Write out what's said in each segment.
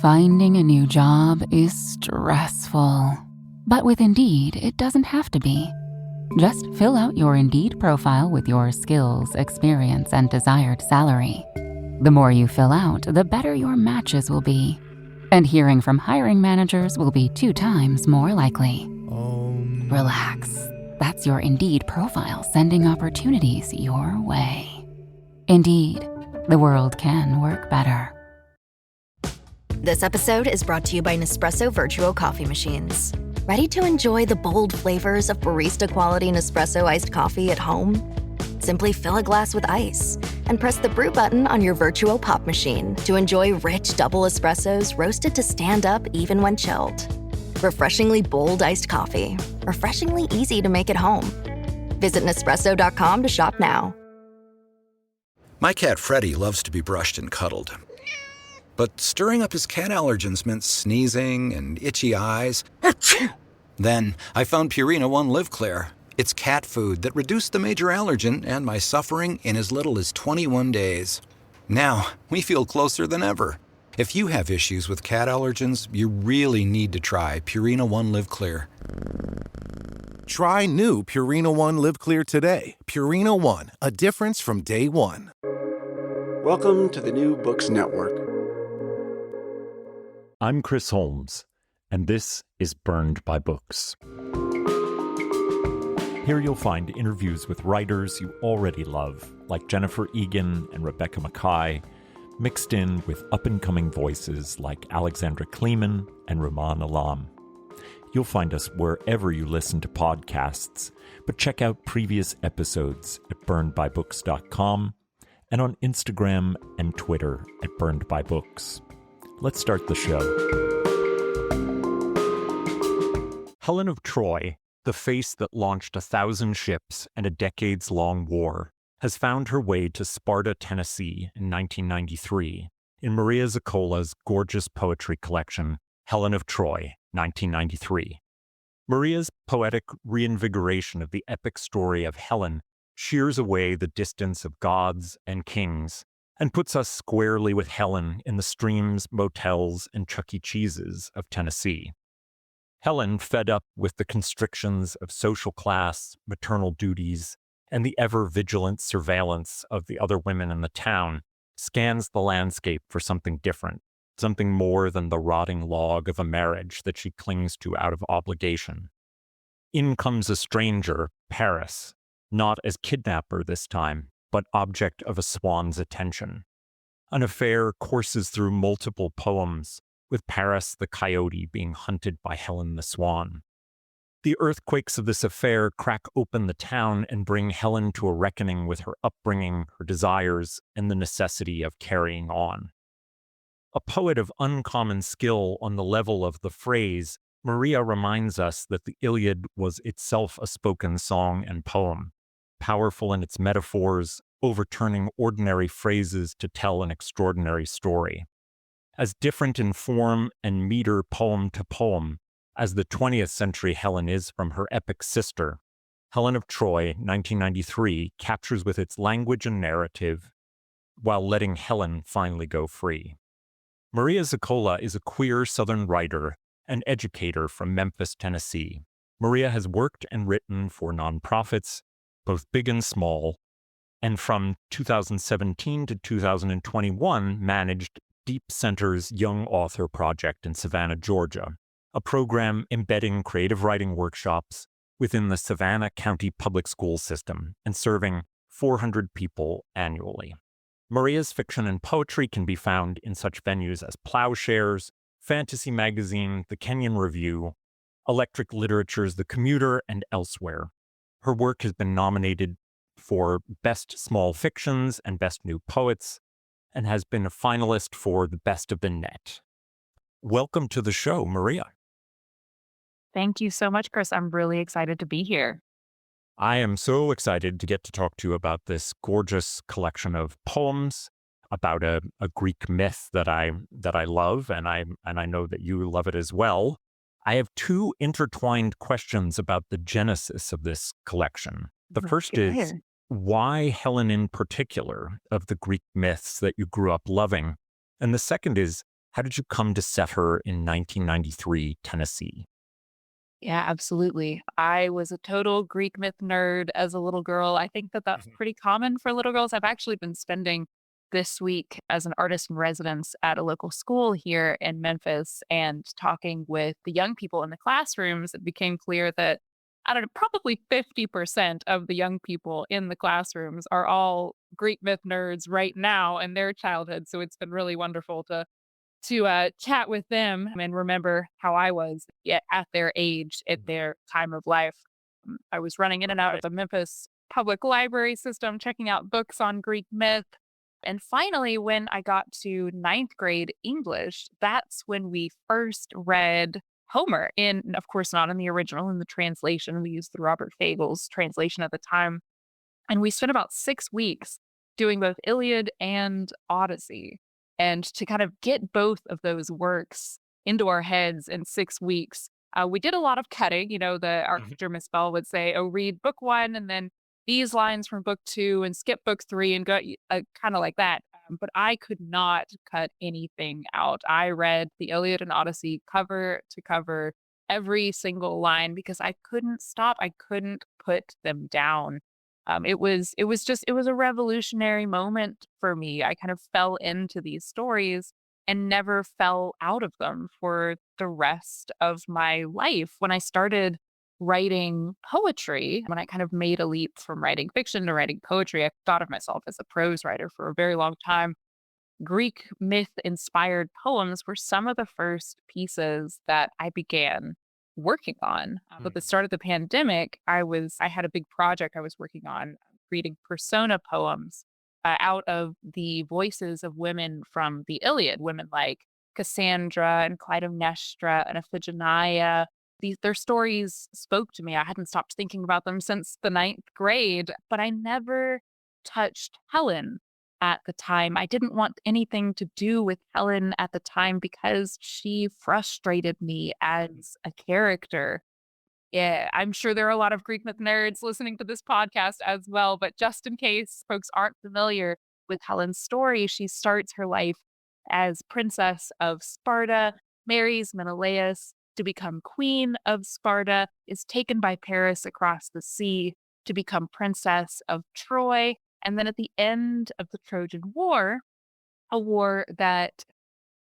Finding a new job is stressful. But with Indeed, it doesn't have to be. Just fill out your Indeed profile with your skills, experience, and desired salary. The more you fill out, the better your matches will be. And hearing from hiring managers will be 2 times more likely. Relax. That's your Indeed profile sending opportunities your way. Indeed, the world can work better. This episode is brought to you by Nespresso Virtuo Coffee Machines. Ready to enjoy the bold flavors of barista-quality Nespresso iced coffee at home? Simply fill a glass with ice and press the brew button on your Virtuo Pop machine to enjoy rich double espressos roasted to stand up even when chilled. Refreshingly bold iced coffee. Refreshingly easy to make at home. Visit Nespresso.com to shop now. My cat Freddie loves to be brushed and cuddled. But stirring up his cat allergens meant sneezing and itchy eyes. Then I found Purina One Live Clear. It's cat food that reduced the major allergen and my suffering in as little as 21 days. Now, we feel closer than ever. If you have issues with cat allergens, you really need to try Purina One Live Clear. Try new Purina One Live Clear today. Purina One, a difference from day one. Welcome to the New Books Network. I'm Chris Holmes, and this is Burned by Books. Here you'll find interviews with writers you already love, like Jennifer Egan and Rebecca Mackay, mixed in with up-and-coming voices like Alexandra Kleeman and Rumaan Alam. You'll find us wherever you listen to podcasts, but check out previous episodes at burnedbybooks.com and on Instagram and Twitter at burnedbybooks. Let's start the show. Helen of Troy, the face that launched 1,000 ships and a decades-long war, has found her way to Sparta, Tennessee in 1993 in Maria Zoccola's gorgeous poetry collection, Helen of Troy, 1993. Maria's poetic reinvigoration of the epic story of Helen shears away the distance of gods and kings and puts us squarely with Helen in the streams, motels, and Chuck E. Cheese's of Tennessee. Helen, fed up with the constrictions of social class, maternal duties, and the ever-vigilant surveillance of the other women in the town, scans the landscape for something different, something more than the rotting log of a marriage that she clings to out of obligation. In comes a stranger, Paris, not as kidnapper this time, but object of a swan's attention. An affair courses through multiple poems, with Paris the coyote being hunted by Helen the swan. The earthquakes of this affair crack open the town and bring Helen to a reckoning with her upbringing, her desires, and the necessity of carrying on. A poet of uncommon skill on the level of the phrase, Maria reminds us that the Iliad was itself a spoken song and poem, powerful in its metaphors, overturning ordinary phrases to tell an extraordinary story. As different in form and meter poem to poem as the 20th century Helen is from her epic sister, Helen of Troy, 1993, captures with its language and narrative while letting Helen finally go free. Maria Zoccola is a queer Southern writer and educator from Memphis, Tennessee. Maria has worked and written for nonprofits, both big and small, and from 2017 to 2021 managed Deep Center's Young Author Project in Savannah, Georgia, a program embedding creative writing workshops within the Savannah County Public School system and serving 400 people annually. Maria's fiction and poetry can be found in such venues as Plowshares, Fantasy Magazine, The Kenyon Review, Electric Literature's The Commuter, and elsewhere. Her work has been nominated for Best Small Fictions and Best New Poets, and has been a finalist for the Best of the Net. Welcome to the show, Maria. Thank you so much, Chris. I'm really excited to be here. I am so excited to get to talk to you about this gorgeous collection of poems about a Greek myth that I love, and I know that you love it as well. I have 2 intertwined questions about the genesis of this collection. The first is, why Helen in particular of the Greek myths that you grew up loving? And the second is, How did you come to set her in 1993 Tennessee? Yeah, absolutely. I was a total Greek myth nerd as a little girl. I think that that's pretty common for little girls. I've actually been spending this week as an artist in residence at a local school here in Memphis and talking with the young people in the classrooms. It became clear that, I don't know, probably 50% of the young people in the classrooms are all Greek myth nerds right now in their childhood. So it's been really wonderful to chat with them and remember how I was at their age, at their time of life. I was running in and out of the Memphis public library system, checking out books on Greek myth. And finally, when I got to ninth grade English, that's when we first read Homer in, of course, not in the original, in the translation. We used the Robert Fagel's translation at the time. And we spent about 6 weeks doing both Iliad and Odyssey. And to kind of get both of those works into our heads in 6 weeks, we did a lot of cutting. Our teacher, Miss Bell, would say, oh, read book one and then these lines from book two and skip book three and go kind of like that. But I could not cut anything out. I read the Iliad and Odyssey cover to cover, every single line, because I couldn't stop. I couldn't put them down. It was a revolutionary moment for me. I kind of fell into these stories and never fell out of them for the rest of my life. When I started writing poetry, when I kind of made a leap from writing fiction to writing poetry, I thought of myself as a prose writer for a very long time. Greek myth inspired poems were some of the first pieces that I began working on. At the start of the pandemic, I had a big project I was working on, creating persona poems out of the voices of women from the Iliad, women like Cassandra and Clytemnestra and Iphigenia. Their stories spoke to me. I hadn't stopped thinking about them since the ninth grade, but I never touched Helen at the time. I didn't want anything to do with Helen at the time because she frustrated me as a character. Yeah, I'm sure there are a lot of Greek myth nerds listening to this podcast as well, but just in case folks aren't familiar with Helen's story, she starts her life as princess of Sparta, marries Menelaus to become queen of Sparta, is taken by Paris across the sea to become princess of Troy, and then at the end of the Trojan War, a war that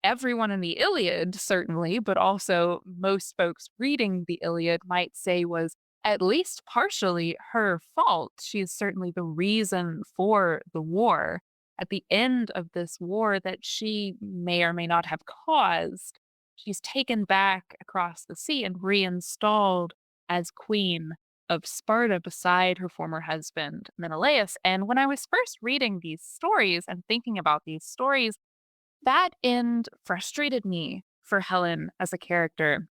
everyone in the Iliad, certainly, but also most folks reading the Iliad might say was at least partially her fault. She is certainly the reason for the war. At the end of this war that she may or may not have caused, she's taken back across the sea and reinstalled as queen of Sparta beside her former husband, Menelaus. And when I was first reading these stories and thinking about these stories, that end frustrated me for Helen as a character.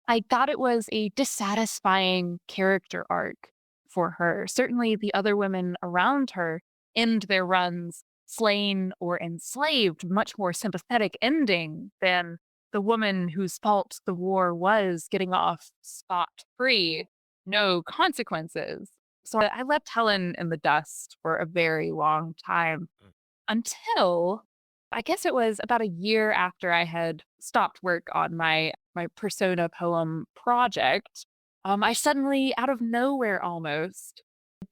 I thought it was a dissatisfying character arc for her. Certainly, the other women around her end their runs slain or enslaved, much more sympathetic ending than the woman whose fault the war was getting off scot free, no consequences. So I left Helen in the dust for a very long time until I guess it was about a year after I had stopped work on my persona poem project. I suddenly, out of nowhere almost,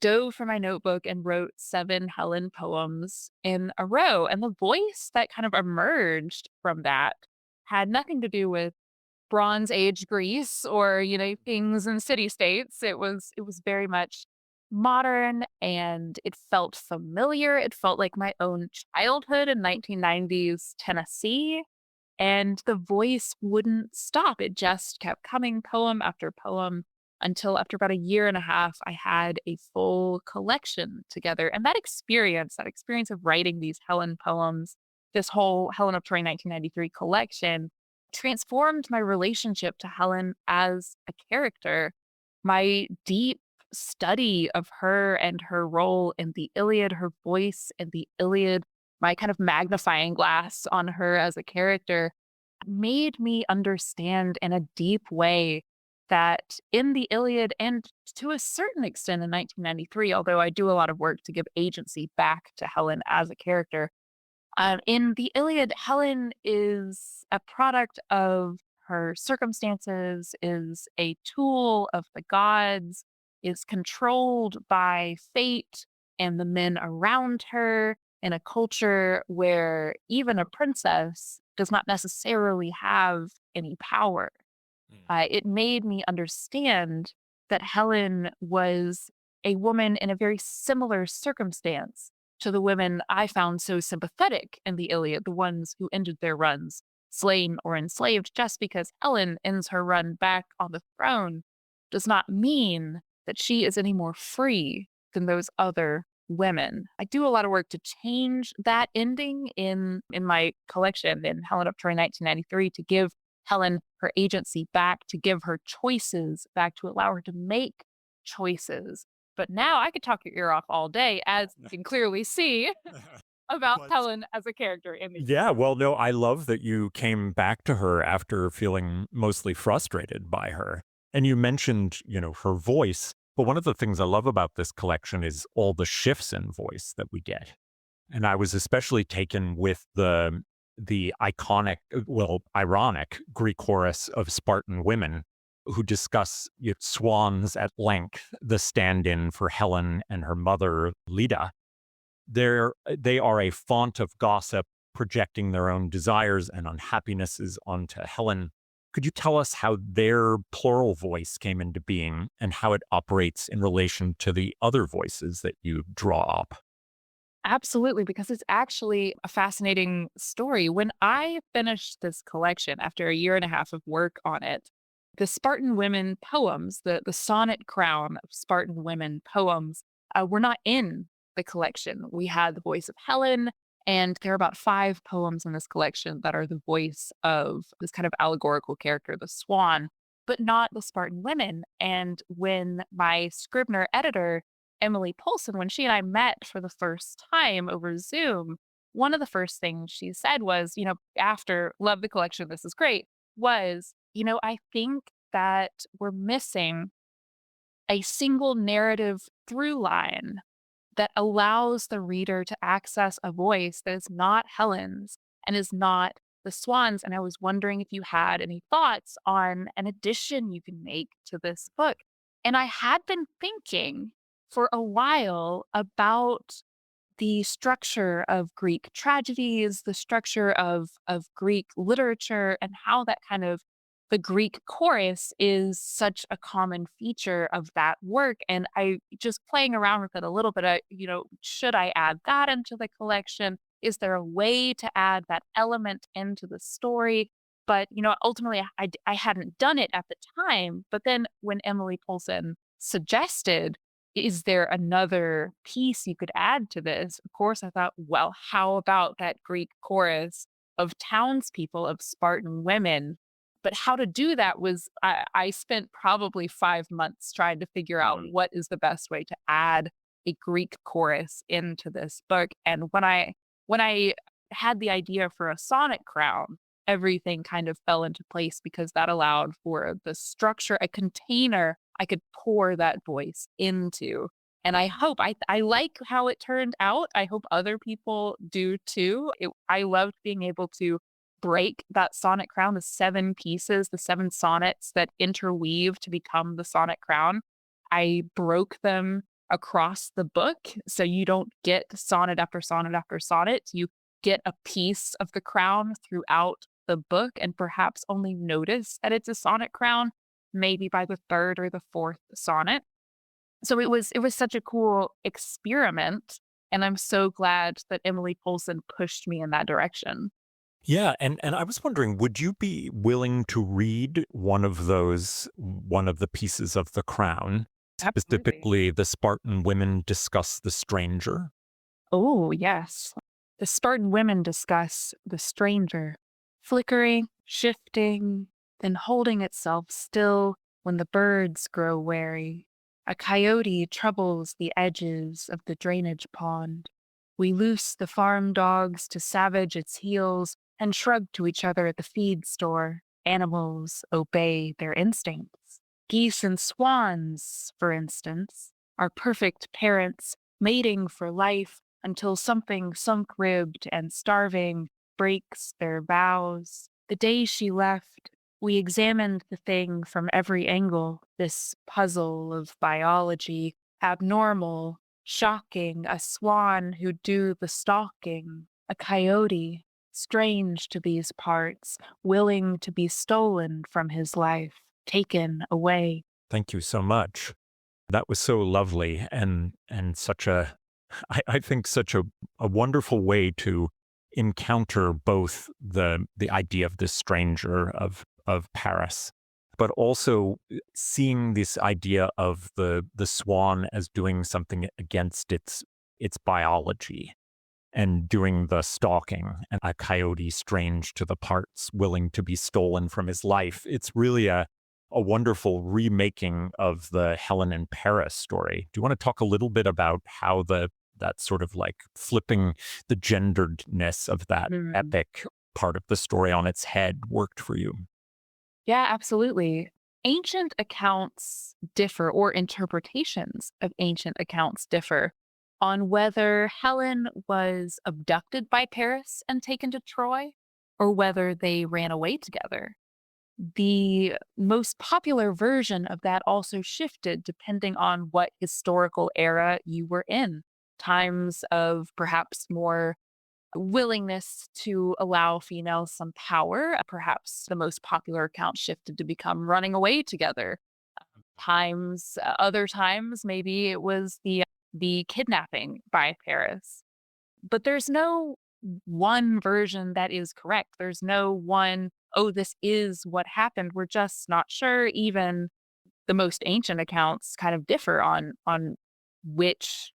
dove for my notebook and wrote 7 Helen poems in a row. And the voice that kind of emerged from that had nothing to do with Bronze Age Greece or, kings and city states. It was very much modern and it felt familiar. It felt like my own childhood in 1990s Tennessee. And the voice wouldn't stop. It just kept coming, poem after poem, until after about a year and a half, I had a full collection together. And that experience of writing these Helen poems, this whole Helen of Troy 1993 collection, transformed my relationship to Helen as a character. My deep study of her and her role in the Iliad, her voice in the Iliad, my kind of magnifying glass on her as a character made me understand in a deep way that in the Iliad and to a certain extent in 1993, although I do a lot of work to give agency back to Helen as a character, In the Iliad, Helen is a product of her circumstances, is a tool of the gods, is controlled by fate and the men around her in a culture where even a princess does not necessarily have any power. It made me understand that Helen was a woman in a very similar circumstance to the women I found so sympathetic in the Iliad, the ones who ended their runs slain or enslaved. Just because Helen ends her run back on the throne does not mean that she is any more free than those other women. I do a lot of work to change that ending in my collection in Helen of Troy 1993 to give Helen her agency back, to give her choices back, to allow her to make choices. But now I could talk your ear off all day, as you can clearly see, about But Helen as a character in the. yeah, well, no, I love that you came back to her after feeling mostly frustrated by her. And you mentioned, her voice. But one of the things I love about this collection is all the shifts in voice that we get. And I was especially taken with the iconic, well, ironic Greek chorus of Spartan women who discuss swans at length, the stand-in for Helen and her mother, Leda. They are a font of gossip, projecting their own desires and unhappinesses onto Helen. Could you tell us how their plural voice came into being and how it operates in relation to the other voices that you draw up? Absolutely, because it's actually a fascinating story. When I finished this collection after a year and a half of work on it, the Spartan women poems, the sonnet crown of Spartan women poems, were not in the collection. We had the voice of Helen, and there are about 5 poems in this collection that are the voice of this kind of allegorical character, the swan, but not the Spartan women. And when my Scribner editor Emily Polson, when she and I met for the first time over Zoom, one of the first things she said was, after love the collection, this is great, was, I think that we're missing a single narrative through line that allows the reader to access a voice that is not Helen's and is not the Swan's. And I was wondering if you had any thoughts on an addition you can make to this book. And I had been thinking for a while about the structure of Greek tragedies, the structure of Greek literature, and how that kind of the Greek chorus is such a common feature of that work. And I just playing around with it a little bit. Should I add that into the collection? Is there a way to add that element into the story? But ultimately, I hadn't done it at the time. But then when Emily Polson suggested, is there another piece you could add to this? Of course, I thought, well, how about that Greek chorus of townspeople, of Spartan women? But how to do that was, I spent probably 5 months trying to figure out what is the best way to add a Greek chorus into this book. And when I had the idea for a sonnet crown, everything kind of fell into place because that allowed for the structure, a container I could pour that voice into. And I like how it turned out. I hope other people do too. I loved being able to break that sonnet crown, the 7 pieces, the 7 sonnets that interweave to become the sonnet crown. I broke them across the book. So you don't get sonnet after sonnet after sonnet. You get a piece of the crown throughout the book and perhaps only notice that it's a sonnet crown maybe by the 3rd or the 4th sonnet. So it was such a cool experiment, and I'm so glad that Emily Polson pushed me in that direction. Yeah, and I was wondering, would you be willing to read one of the pieces of The Crown, Absolutely. specifically the Spartan women discuss the stranger? Oh, yes. The Spartan women discuss the stranger, flickering, shifting, then holding itself still when the birds grow wary. A coyote troubles the edges of the drainage pond. We loose the farm dogs to savage its heels and shrug to each other at the feed store. Animals obey their instincts. Geese and swans, for instance, are perfect parents, mating for life until something sunk-ribbed and starving breaks their vows. The day she left, we examined the thing from every angle, this puzzle of biology, abnormal, shocking, a swan who'd do the stalking, a coyote, strange to these parts, willing to be stolen from his life, taken away. Thank you so much. That was so lovely and such a, I think such a wonderful way to encounter both the idea of this stranger of Paris, but also seeing this idea of the swan as doing something against its biology and doing the stalking, and a coyote strange to the parts, willing to be stolen from his life. It's really a wonderful remaking of the Helen and Paris story. Do you want to talk a little bit about how that sort of like flipping the genderedness of that epic part of the story on its head worked for you? Yeah, absolutely. Ancient accounts differ, or interpretations of ancient accounts differ, on whether Helen was abducted by Paris and taken to Troy, or whether they ran away together. The most popular version of that also shifted depending on what historical era you were in. Times of perhaps more willingness to allow females some power. Perhaps the most popular account shifted to become running away together. Other times, maybe it was the kidnapping by Paris. But there's no one version that is correct. There's no one, oh, this is what happened. We're just not sure. Even the most ancient accounts kind of differ on which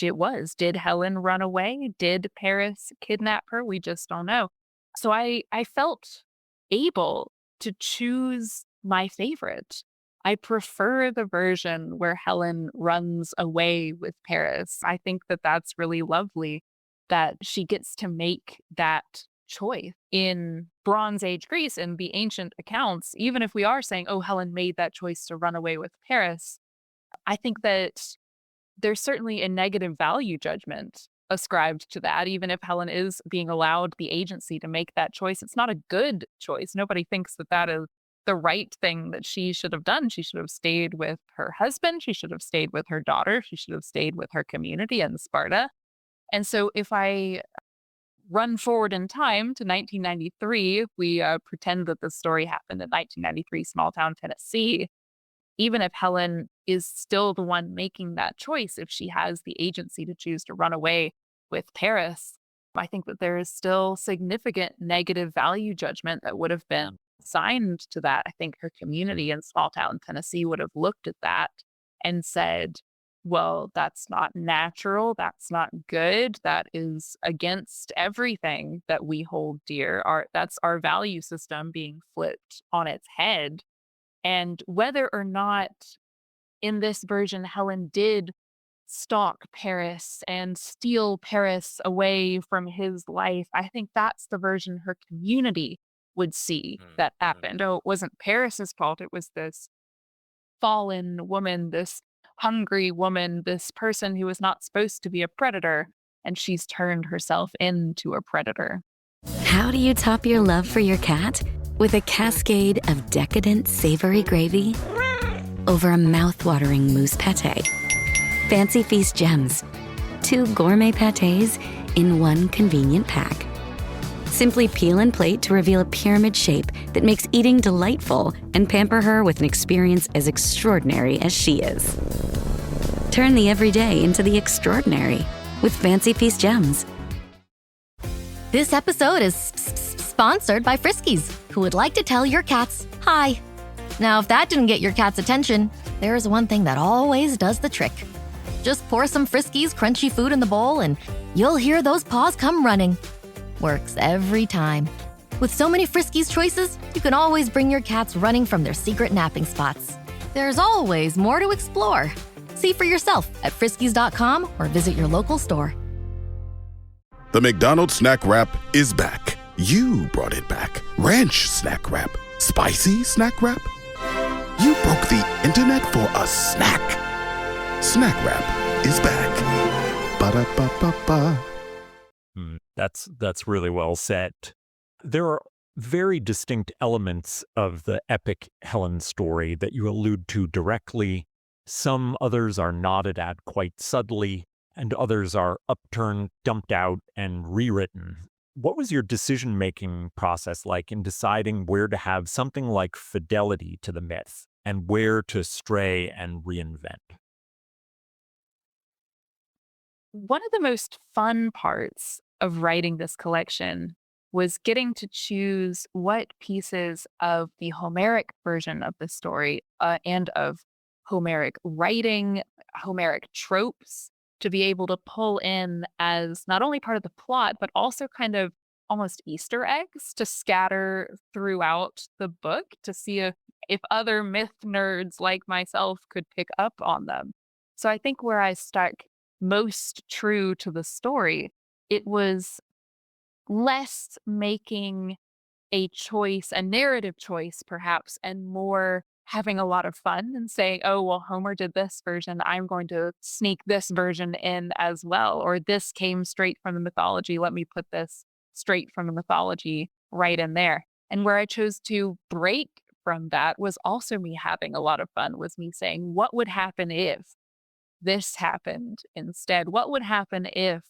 it was. Did Helen run away? Did Paris kidnap her? We just don't know. So I felt able to choose my favorite. I prefer the version where Helen runs away with Paris. I think that that's really lovely, that she gets to make that choice. In Bronze Age Greece, in the ancient accounts, even if we are saying, oh, Helen made that choice to run away with Paris, I think that there's certainly a negative value judgment ascribed to that. Even if Helen is being allowed the agency to make that choice, it's not a good choice. Nobody thinks that that is the right thing that she should have done. She should have stayed with her husband. She should have stayed with her daughter. She should have stayed with her community in Sparta. And so if I run forward in time to 1993, we pretend that the story happened in 1993, small town Tennessee. Even if Helen is still the one making that choice, if she has the agency to choose to run away with Paris, I think that there is still significant negative value judgment that would have been assigned to that. I think her community in small town Tennessee would have looked at that and said, well, that's not natural. That's not good. That is against everything that we hold dear. That's our value system being flipped on its head. And whether or not in this version Helen did stalk Paris and steal Paris away from his life, I think that's the version her community would see that happened. Oh, it wasn't Paris's fault. It was this fallen woman, this hungry woman, this person who was not supposed to be a predator, and she's turned herself into a predator. How do you top your love for your cat? With a cascade of decadent savory gravy over a mouth-watering mousse pâté. Fancy Feast gems. 2 gourmet pâtés in one convenient pack. Simply peel and plate to reveal a pyramid shape that makes eating delightful and pamper her with an experience as extraordinary as she is. Turn the everyday into the extraordinary with Fancy Feast gems. This episode is sponsored by Friskies, who would like to tell your cats hi. Now, if that didn't get your cat's attention, there is one thing that always does the trick. Just pour some Friskies crunchy food in the bowl and you'll hear those paws come running. Works every time. With so many Friskies choices, you can always bring your cats running from their secret napping spots. There's always more to explore. See for yourself at friskies.com or visit your local store. The McDonald's Snack Wrap is back. You brought it back. Ranch Snack Wrap. Spicy Snack Wrap. You broke the internet for a snack. Snack Wrap is back. Ba-da-ba-ba-ba. That's really well said. There are very distinct elements of the epic Helen story that you allude to directly. Some others are nodded at quite subtly, and others are upturned, dumped out, and rewritten. What was your decision-making process like in deciding where to have something like fidelity to the myth and where to stray and reinvent? One of the most fun parts of writing this collection was getting to choose what pieces of the Homeric version of the story and of Homeric writing, Homeric tropes to be able to pull in as not only part of the plot, but also kind of almost Easter eggs to scatter throughout the book to see if other myth nerds like myself could pick up on them. So I think where I stuck most true to the story, it was less making a choice, a narrative choice perhaps, and more having a lot of fun and saying, oh, well, Homer did this version. I'm going to sneak this version in as well. Or this came straight from the mythology. Let me put this straight from the mythology right in there. And where I chose to break from that was also me having a lot of fun, was me saying, what would happen if this happened instead? What would happen if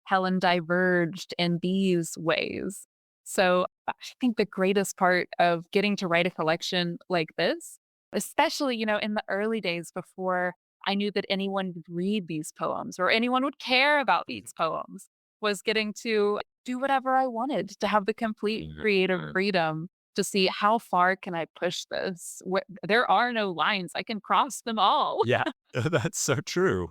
Helen diverged in these ways? So I think the greatest part of getting to write a collection like this, especially, in the early days before I knew that anyone would read these poems or anyone would care about these poems, was getting to do whatever I wanted, to have the complete creative freedom to see how far can I push this. There are no lines. I can cross them all. Yeah, that's so true.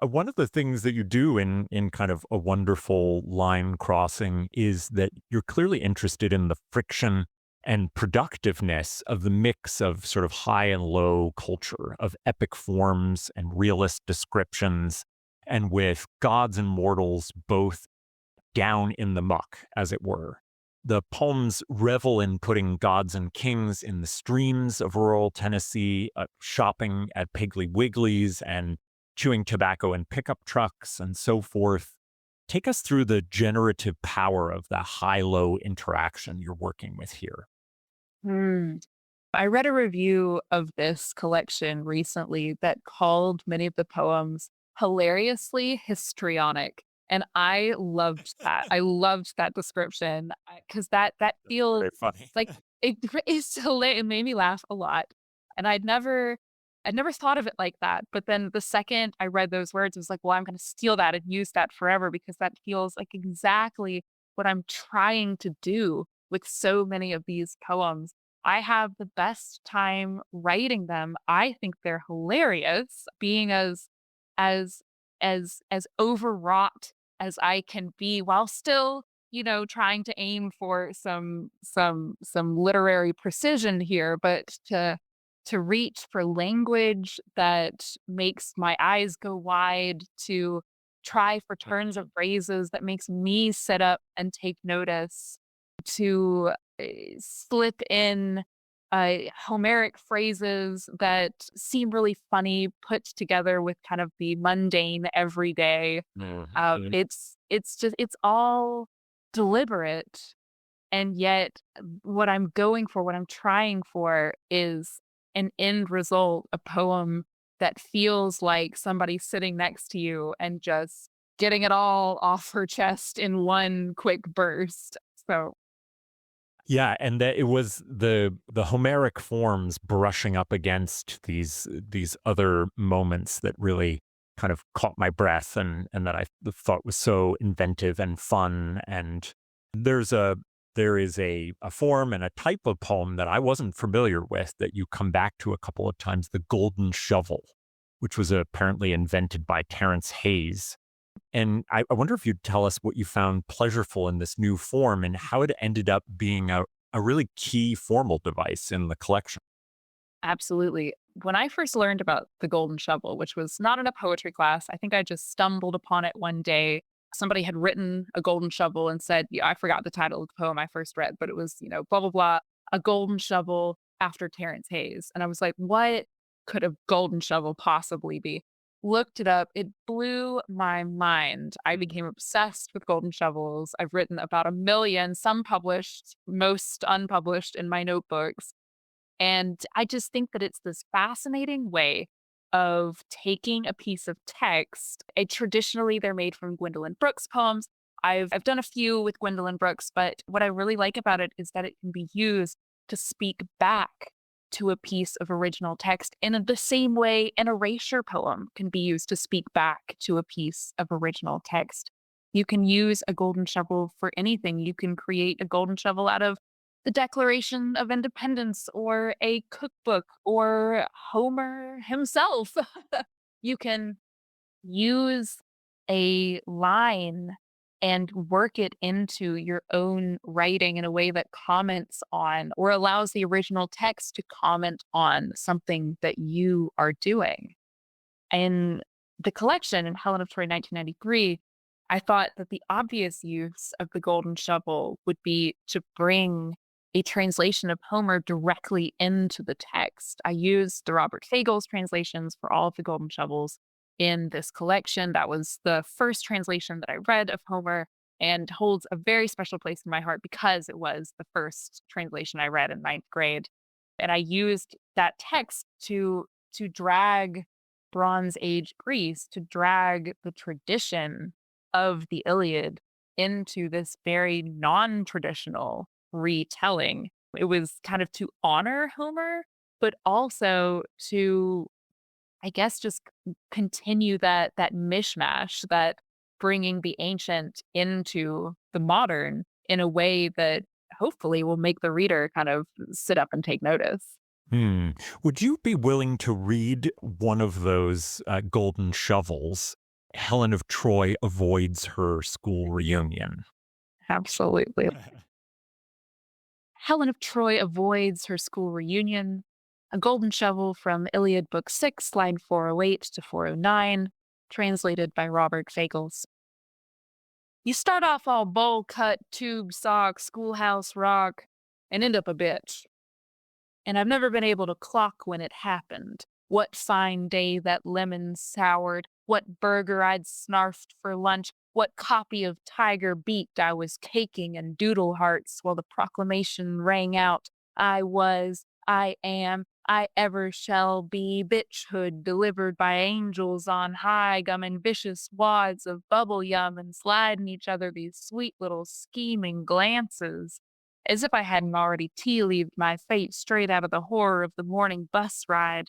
One of the things that you do in kind of a wonderful line crossing is that you're clearly interested in the friction and productiveness of the mix of sort of high and low culture, of epic forms and realist descriptions, and with gods and mortals both down in the muck, as it were. The poems revel in putting gods and kings in the streams of rural Tennessee, shopping at Piggly Wiggly's and chewing tobacco in pickup trucks and so forth. Take us through the generative power of the high-low interaction you're working with here. I read a review of this collection recently that called many of the poems hilariously histrionic. And I loved that. I loved that description because that feels Very funny. like it is hilarious. It made me laugh a lot. And I'd never thought of it like that. But then the second I read those words, it was like, well, I'm going to steal that and use that forever because that feels like exactly what I'm trying to do with so many of these poems. I have the best time writing them. I think they're hilarious, being as as overwrought as I can be while still, trying to aim for some literary precision here, but to reach for language that makes my eyes go wide, to try for turns of phrases that makes me sit up and take notice, to slip in Homeric phrases that seem really funny put together with kind of the mundane everyday. It's all deliberate, and yet what I'm going for, what I'm trying for, is an end result, a poem that feels like somebody sitting next to you and just getting it all off her chest in one quick burst. So Yeah, and that it was the Homeric forms brushing up against these other moments that really kind of caught my breath and that I thought was so inventive and fun. And there is a form and a type of poem that I wasn't familiar with that you come back to a couple of times, the golden shovel, which was apparently invented by Terence Hayes. And I wonder if you'd tell us what you found pleasurable in this new form and how it ended up being a really key formal device in the collection. absolutely. When I first learned about the golden shovel, which was not in a poetry class, I think I just stumbled upon it one day. Somebody had written a golden shovel and said, yeah, I forgot the title of the poem I first read, but it was, blah, blah, blah, a golden shovel after Terence Hayes. And I was like, what could a golden shovel possibly be? looked it up. It blew my mind. I became obsessed with golden shovels. I've written about 1 million, some published, most unpublished in my notebooks. And I just think that it's this fascinating way of taking a piece of text. Traditionally, they're made from Gwendolyn Brooks poems. I've done a few with Gwendolyn Brooks, but what I really like about it is that it can be used to speak back to a piece of original text in the same way an erasure poem can be used to speak back to a piece of original text. You can use a golden shovel for anything. You can create a golden shovel out of the Declaration of Independence or a cookbook or Homer himself. You can use a line and work it into your own writing in a way that comments on or allows the original text to comment on something that you are doing. In the collection in Helen of Troy 1993, I thought that the obvious use of the golden shovel would be to bring a translation of Homer directly into the text. I used the Robert Fagles translations for all of the golden shovels in this collection. That was the first translation that I read of Homer and holds a very special place in my heart because it was the first translation I read in 9th grade. And I used that text to drag Bronze Age Greece, to drag the tradition of the Iliad into this very non-traditional retelling. It was kind of to honor Homer, but also to, I guess, just continue that mishmash, that bringing the ancient into the modern in a way that hopefully will make the reader kind of sit up and take notice. Would you be willing to read one of those golden shovels? Helen of Troy avoids her school reunion. Absolutely. Helen of Troy avoids her school reunion. A golden shovel from Iliad Book 6, line 408 to 409, translated by Robert Fagles. You start off all bowl cut, tube sock, schoolhouse rock, and end up a bitch. And I've never been able to clock when it happened. What fine day that lemon soured, what burger I'd snarfed for lunch, what copy of Tiger Beat I was caking in doodle hearts while the proclamation rang out, I was, I am, I ever shall be bitchhood delivered by angels on high, gumming vicious wads of bubble yum and sliding each other these sweet little scheming glances, as if I hadn't already tea-leaved my fate straight out of the horror of the morning bus ride.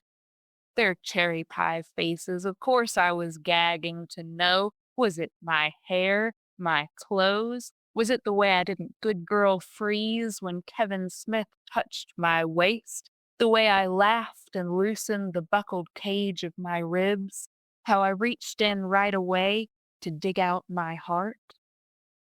Their cherry pie faces, of course I was gagging to know. Was it my hair, my clothes? Was it the way I didn't good girl freeze when Kevin Smith touched my waist? The way I laughed and loosened the buckled cage of my ribs? How I reached in right away to dig out my heart?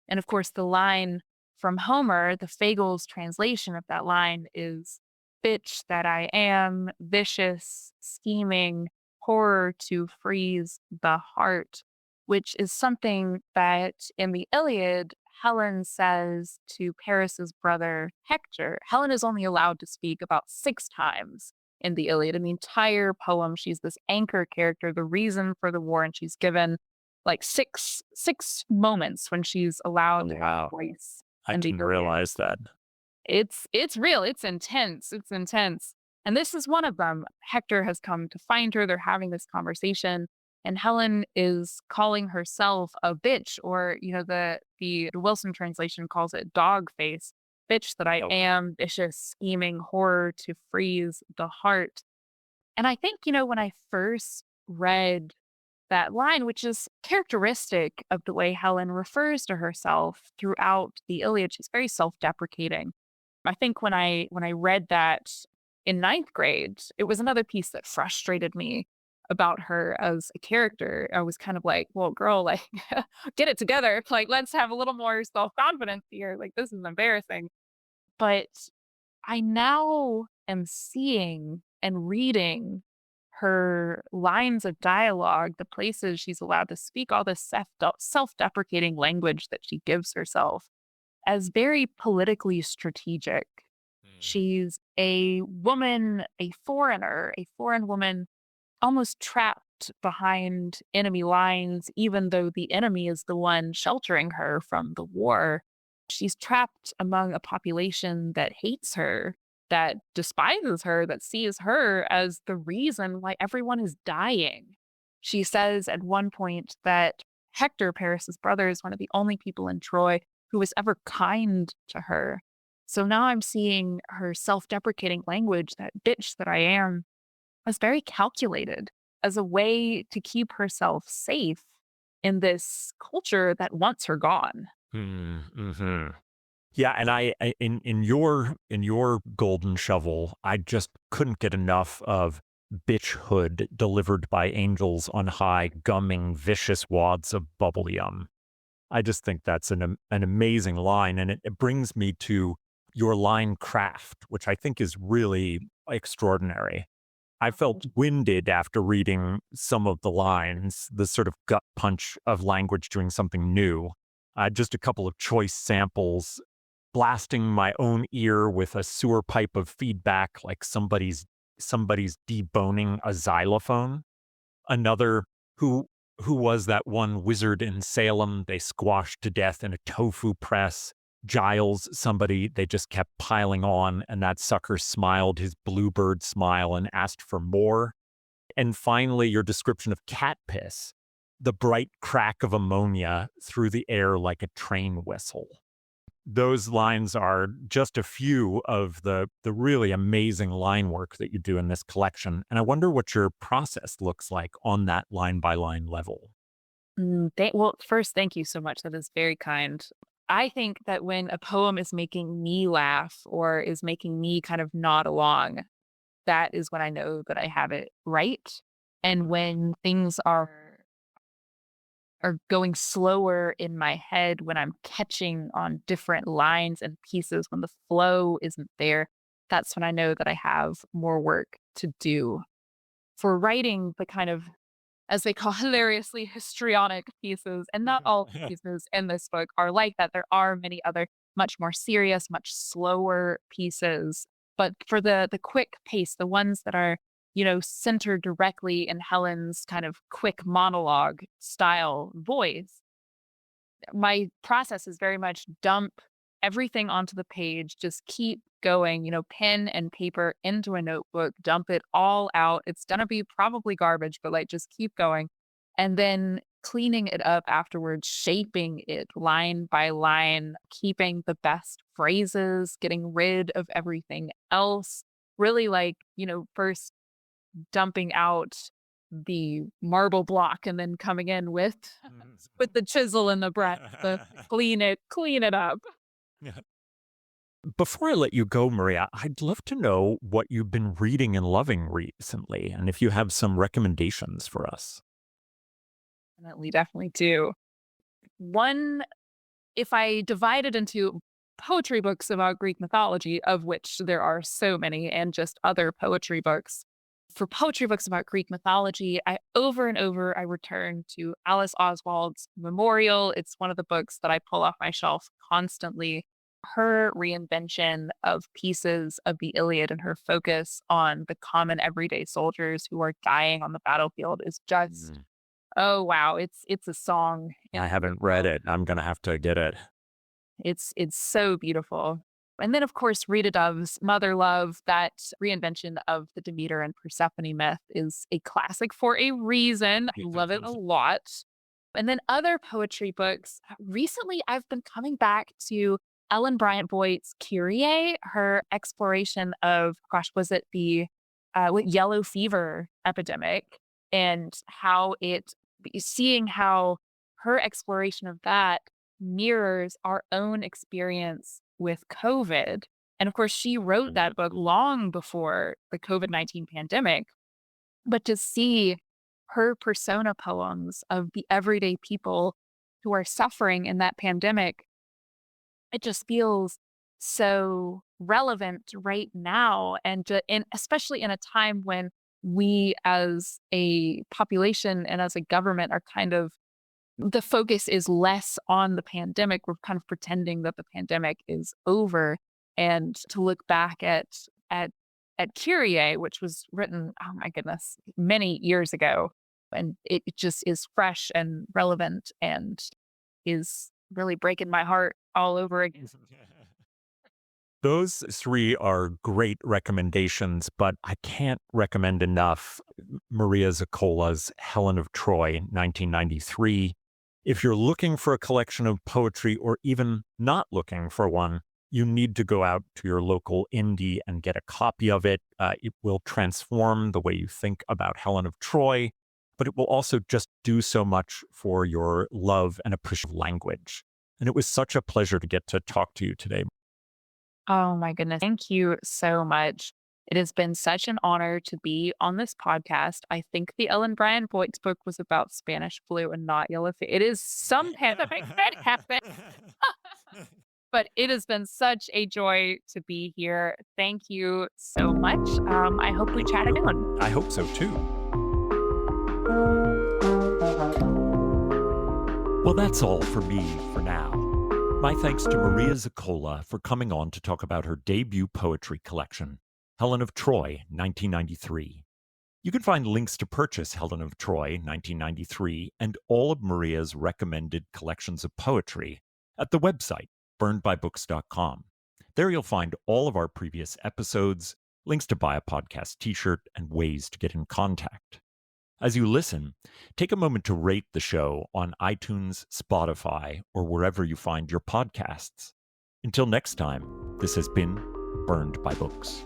And of course, the line from Homer, the Fagles translation of that line is, bitch that I am, vicious, scheming, horror to freeze the heart, which is something that in the Iliad, Helen says to Paris's brother Hector. Helen is only allowed to speak about 6 times in the Iliad. In the entire poem, she's this anchor character, the reason for the war, and she's given like six moments when she's allowed to have a voice. I didn't realize that. It's real. It's intense. It's intense. And this is one of them. Hector has come to find her. They're having this conversation. And Helen is calling herself a bitch, or, the Wilson translation calls it dog face. Bitch that I am, vicious, scheming, horror to freeze the heart. And I think, when I first read that line, which is characteristic of the way Helen refers to herself throughout the Iliad, she's very self-deprecating. I think when I read that in 9th grade, it was another piece that frustrated me about her as a character. I was kind of like, well, girl, like, get it together. Like, let's have a little more self-confidence here. Like, this is embarrassing. But I now am seeing and reading her lines of dialogue, the places she's allowed to speak, all this self-deprecating language that she gives herself, as very politically strategic. She's a woman, a foreigner, a foreign woman, almost trapped trapped behind enemy lines, even though the enemy is the one sheltering her from the war. She's trapped among a population that hates her, that despises her, that sees her as the reason why everyone is dying. She says at one point that Hector, Paris's brother, is one of the only people in Troy who was ever kind to her. So now I'm seeing her self-deprecating language, that bitch that I am, as very calculated as a way to keep herself safe in this culture that wants her gone. Mm-hmm. Yeah, and in your golden shovel, I just couldn't get enough of bitchhood delivered by angels on high, gumming vicious wads of bubble yum. I just think that's an amazing line, and it brings me to your line craft, which I think is really extraordinary. I felt winded after reading some of the lines, the sort of gut punch of language doing something new. Just a couple of choice samples, blasting my own ear with a sewer pipe of feedback, like somebody's deboning a xylophone. Another, who was that one wizard in Salem they squashed to death in a tofu press? Giles, somebody they just kept piling on, and that sucker smiled his bluebird smile and asked for more. And finally, your description of cat piss, the bright crack of ammonia through the air like a train whistle. Those lines are just a few of the really amazing line work that you do in this collection. And I wonder what your process looks like on that line-by-line level. Well, first, thank you so much. That is very kind. I think that when a poem is making me laugh or is making me kind of nod along, that is when I know that I have it right. And when things are going slower in my head, when I'm catching on different lines and pieces, when the flow isn't there, that's when I know that I have more work to do. For writing the kind of, as they call hilariously, histrionic pieces, and not all pieces in this book are like that. There are many other much more serious, much slower pieces. But for the quick pace, the ones that are, centered directly in Helen's kind of quick monologue style voice, my process is very much dump everything onto the page, just keep going, pen and paper into a notebook, dump it all out. It's going to be probably garbage, but like just keep going. And then cleaning it up afterwards, shaping it line by line, keeping the best phrases, getting rid of everything else. Really like, first dumping out the marble block and then coming in with the chisel and the breath to clean it up. Before I let you go, Maria, I'd love to know what you've been reading and loving recently, and if you have some recommendations for us. Definitely do. One, if I divide it into poetry books about Greek mythology, of which there are so many, and just other poetry books. For poetry books about Greek mythology, over and over I return to Alice Oswald's Memorial. It's one of the books that I pull off my shelf constantly. Her reinvention of pieces of the Iliad and her focus on the common everyday soldiers who are dying on the battlefield is just, oh wow, it's a song. I haven't read it. I'm gonna have to get it. It's so beautiful. And then, of course, Rita Dove's Mother Love, that reinvention of the Demeter and Persephone myth is a classic for a reason. I love it a lot. And then other poetry books. Recently, I've been coming back to Ellen Bryant Boyd's Kyrie, her exploration of, was it the yellow fever epidemic, and how seeing how her exploration of that mirrors our own experience with COVID. And of course, she wrote that book long before the COVID-19 pandemic. But to see her persona poems of the everyday people who are suffering in that pandemic, it just feels so relevant right now. And especially in a time when we as a population and as a government are kind of, the focus is less on the pandemic. We're kind of pretending that the pandemic is over. And to look back at Kyrie, which was written, oh my goodness, many years ago, And it just is fresh and relevant and is really breaking my heart all over again. Those three are great recommendations, but I can't recommend enough Maria Zoccola's Helen of Troy, 1993. If you're looking for a collection of poetry or even not looking for one, you need to go out to your local indie and get a copy of it. It will transform the way you think about Helen of Troy, but it will also just do so much for your love and appreciation of language. And it was such a pleasure to get to talk to you today. Oh my goodness. Thank you so much. It has been such an honor to be on this podcast. I think the Ellen Bryan Voigt's book was about Spanish flu and not yellow fever. It is some pandemic that happened. But it has been such a joy to be here. Thank you so much. I hope we chat again. I hope so too. Well, that's all for me for now. My thanks to Maria Zoccola for coming on to talk about her debut poetry collection, Helen of Troy, 1993. You can find links to purchase Helen of Troy, 1993, and all of Maria's recommended collections of poetry at the website, burnedbybooks.com. There you'll find all of our previous episodes, links to buy a podcast t-shirt, and ways to get in contact. As you listen, take a moment to rate the show on iTunes, Spotify, or wherever you find your podcasts. Until next time, this has been Burned by Books.